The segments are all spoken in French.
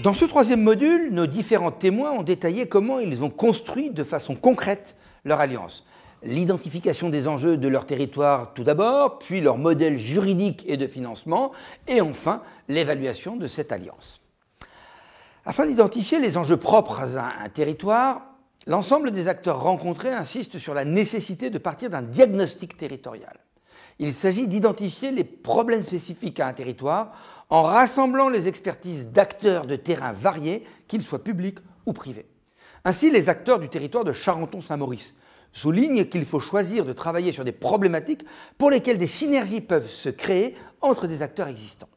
Dans ce troisième module, nos différents témoins ont détaillé comment ils ont construit de façon concrète leur alliance. L'identification des enjeux de leur territoire tout d'abord, puis leur modèle juridique et de financement, et enfin l'évaluation de cette alliance. Afin d'identifier les enjeux propres à un territoire, l'ensemble des acteurs rencontrés insistent sur la nécessité de partir d'un diagnostic territorial. Il s'agit d'identifier les problèmes spécifiques à un territoire en rassemblant les expertises d'acteurs de terrain variés, qu'ils soient publics ou privés. Ainsi, les acteurs du territoire de Charenton-Saint-Maurice soulignent qu'il faut choisir de travailler sur des problématiques pour lesquelles des synergies peuvent se créer entre des acteurs existants.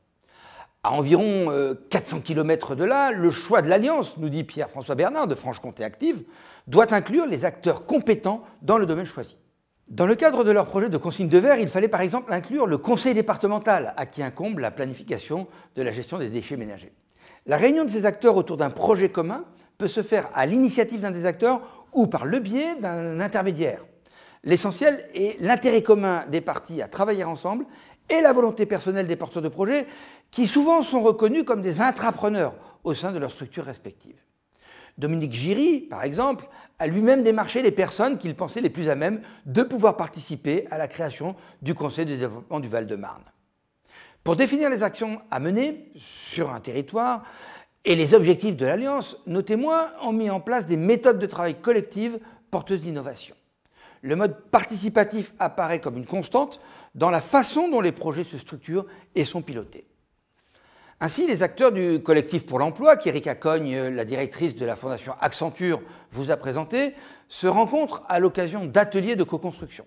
À environ 400 km de là, le choix de l'alliance, nous dit Pierre-François Bernard de Franche-Comté Active, doit inclure les acteurs compétents dans le domaine choisi. Dans le cadre de leur projet de consigne de verre, il fallait par exemple inclure le conseil départemental, à qui incombe la planification de la gestion des déchets ménagers. La réunion de ces acteurs autour d'un projet commun peut se faire à l'initiative d'un des acteurs ou par le biais d'un intermédiaire. L'essentiel est l'intérêt commun des parties à travailler ensemble et la volonté personnelle des porteurs de projets qui souvent sont reconnus comme des intrapreneurs au sein de leurs structures respectives. Dominique Giry, par exemple, a lui-même démarché les personnes qu'il pensait les plus à même de pouvoir participer à la création du Conseil de développement du Val-de-Marne. Pour définir les actions à mener sur un territoire et les objectifs de l'Alliance, nos témoins ont mis en place des méthodes de travail collectives porteuses d'innovation. Le mode participatif apparaît comme une constante dans la façon dont les projets se structurent et sont pilotés. Ainsi, les acteurs du collectif pour l'emploi, qu'Erika Cogne, la directrice de la fondation Accenture, vous a présenté, se rencontrent à l'occasion d'ateliers de co-construction.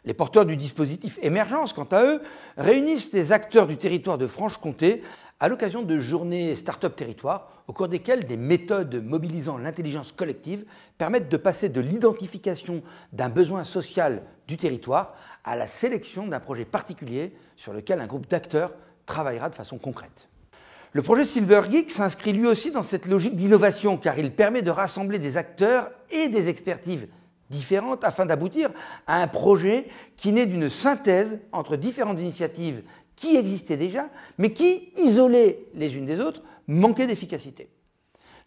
Les porteurs du dispositif Émergence, quant à eux, réunissent les acteurs du territoire de Franche-Comté à l'occasion de journées Start-up Territoire, au cours desquelles des méthodes mobilisant l'intelligence collective permettent de passer de l'identification d'un besoin social du territoire à la sélection d'un projet particulier sur lequel un groupe d'acteurs travaillera de façon concrète. Le projet Silver Geek s'inscrit lui aussi dans cette logique d'innovation car il permet de rassembler des acteurs et des expertises différentes afin d'aboutir à un projet qui naît d'une synthèse entre différentes initiatives qui existaient déjà, mais qui, isolées les unes des autres, manquaient d'efficacité.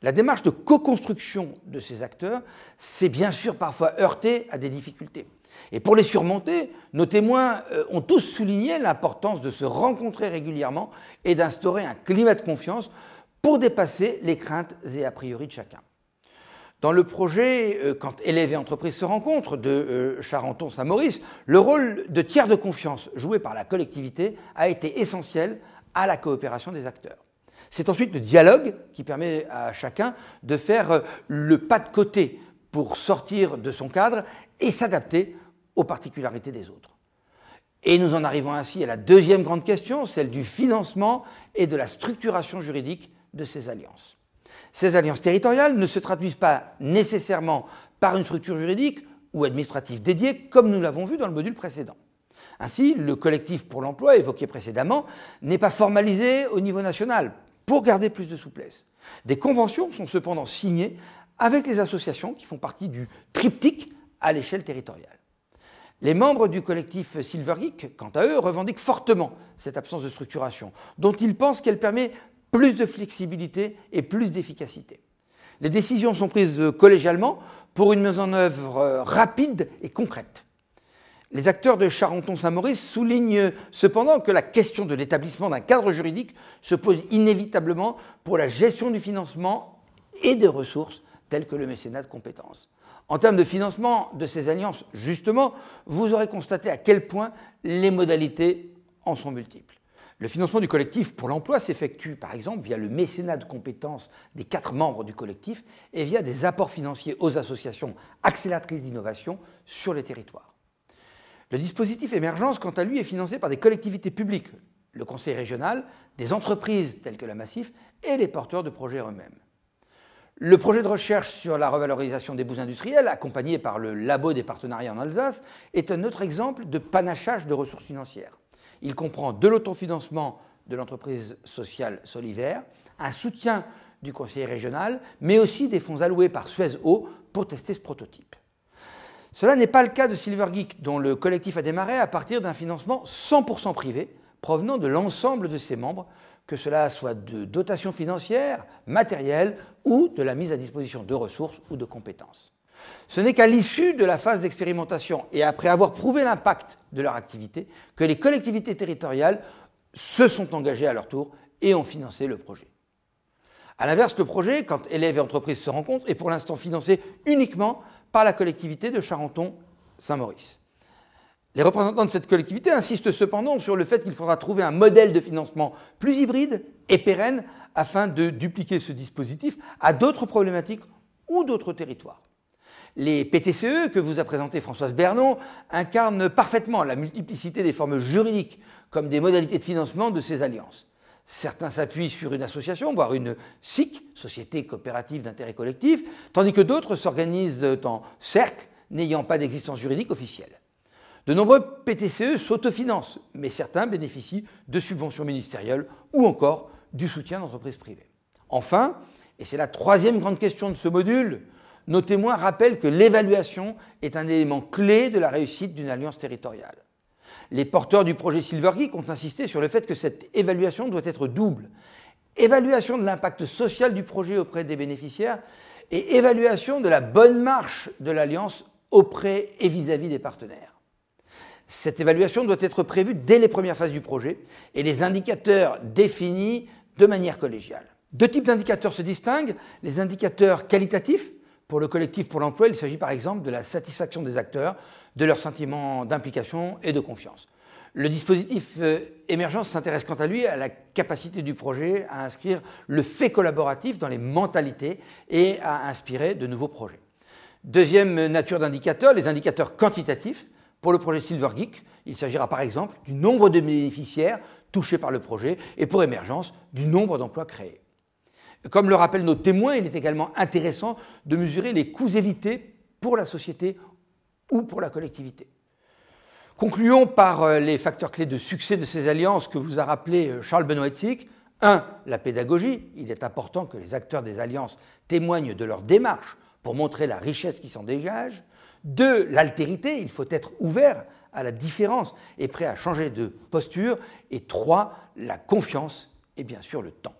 La démarche de co-construction de ces acteurs s'est bien sûr parfois heurtée à des difficultés. Et pour les surmonter, nos témoins ont tous souligné l'importance de se rencontrer régulièrement et d'instaurer un climat de confiance pour dépasser les craintes et a priori de chacun. Dans le projet Quand élèves et entreprises se rencontrent de Charenton-Saint-Maurice, le rôle de tiers de confiance joué par la collectivité a été essentiel à la coopération des acteurs. C'est ensuite le dialogue qui permet à chacun de faire le pas de côté pour sortir de son cadre et s'adapter aux particularités des autres. Et nous en arrivons ainsi à la deuxième grande question, celle du financement et de la structuration juridique de ces alliances. Ces alliances territoriales ne se traduisent pas nécessairement par une structure juridique ou administrative dédiée, comme nous l'avons vu dans le module précédent. Ainsi, le collectif pour l'emploi évoqué précédemment n'est pas formalisé au niveau national pour garder plus de souplesse. Des conventions sont cependant signées avec les associations qui font partie du triptyque à l'échelle territoriale. Les membres du collectif Silver Geek, quant à eux, revendiquent fortement cette absence de structuration, dont ils pensent qu'elle permet plus de flexibilité et plus d'efficacité. Les décisions sont prises collégialement pour une mise en œuvre rapide et concrète. Les acteurs de Charenton-Saint-Maurice soulignent cependant que la question de l'établissement d'un cadre juridique se pose inévitablement pour la gestion du financement et des ressources telles que le mécénat de compétences. En termes de financement de ces alliances, justement, vous aurez constaté à quel point les modalités en sont multiples. Le financement du collectif pour l'emploi s'effectue, par exemple, via le mécénat de compétences des 4 membres du collectif et via des apports financiers aux associations accélératrices d'innovation sur les territoires. Le dispositif Émergence, quant à lui, est financé par des collectivités publiques, le conseil régional, des entreprises telles que la Massif et les porteurs de projets eux-mêmes. Le projet de recherche sur la revalorisation des boues industriels, accompagné par le Labo des partenariats en Alsace, est un autre exemple de panachage de ressources financières. Il comprend de l'autofinancement de l'entreprise sociale Solivaire, un soutien du conseiller régional, mais aussi des fonds alloués par Suez Eau pour tester ce prototype. Cela n'est pas le cas de Silver Geek, dont le collectif a démarré à partir d'un financement 100% privé, provenant de l'ensemble de ses membres, que cela soit de dotation financière, matérielle ou de la mise à disposition de ressources ou de compétences. Ce n'est qu'à l'issue de la phase d'expérimentation et après avoir prouvé l'impact de leur activité que les collectivités territoriales se sont engagées à leur tour et ont financé le projet. A l'inverse, le projet, quand élèves et entreprises se rencontrent, est pour l'instant financé uniquement par la collectivité de Charenton-Saint-Maurice. Les représentants de cette collectivité insistent cependant sur le fait qu'il faudra trouver un modèle de financement plus hybride et pérenne afin de dupliquer ce dispositif à d'autres problématiques ou d'autres territoires. Les PTCE que vous a présentés Françoise Bernon incarnent parfaitement la multiplicité des formes juridiques comme des modalités de financement de ces alliances. Certains s'appuient sur une association, voire une SIC, Société coopérative d'intérêt collectif, tandis que d'autres s'organisent en cercles n'ayant pas d'existence juridique officielle. De nombreux PTCE s'autofinancent, mais certains bénéficient de subventions ministérielles ou encore du soutien d'entreprises privées. Enfin, et c'est la troisième grande question de ce module, nos témoins rappellent que l'évaluation est un élément clé de la réussite d'une alliance territoriale. Les porteurs du projet Silvergeek ont insisté sur le fait que cette évaluation doit être double. Évaluation de l'impact social du projet auprès des bénéficiaires et évaluation de la bonne marche de l'alliance auprès et vis-à-vis des partenaires. Cette évaluation doit être prévue dès les premières phases du projet et les indicateurs définis de manière collégiale. Deux types d'indicateurs se distinguent, les indicateurs qualitatifs. Pour le collectif pour l'emploi, il s'agit par exemple de la satisfaction des acteurs, de leur sentiment d'implication et de confiance. Le dispositif Émergence s'intéresse quant à lui à la capacité du projet à inscrire le fait collaboratif dans les mentalités et à inspirer de nouveaux projets. Deuxième nature d'indicateurs, les indicateurs quantitatifs. Pour le projet Silvergeek, il s'agira par exemple du nombre de bénéficiaires touchés par le projet et pour Émergence, du nombre d'emplois créés. Comme le rappellent nos témoins, il est également intéressant de mesurer les coûts évités pour la société ou pour la collectivité. Concluons par les facteurs clés de succès de ces alliances que vous a rappelé Charles Benoît-Etzik. 1. La pédagogie. Il est important que les acteurs des alliances témoignent de leur démarche pour montrer la richesse qui s'en dégage. 2. L'altérité. Il faut être ouvert à la différence et prêt à changer de posture. Et 3. La confiance et bien sûr le temps.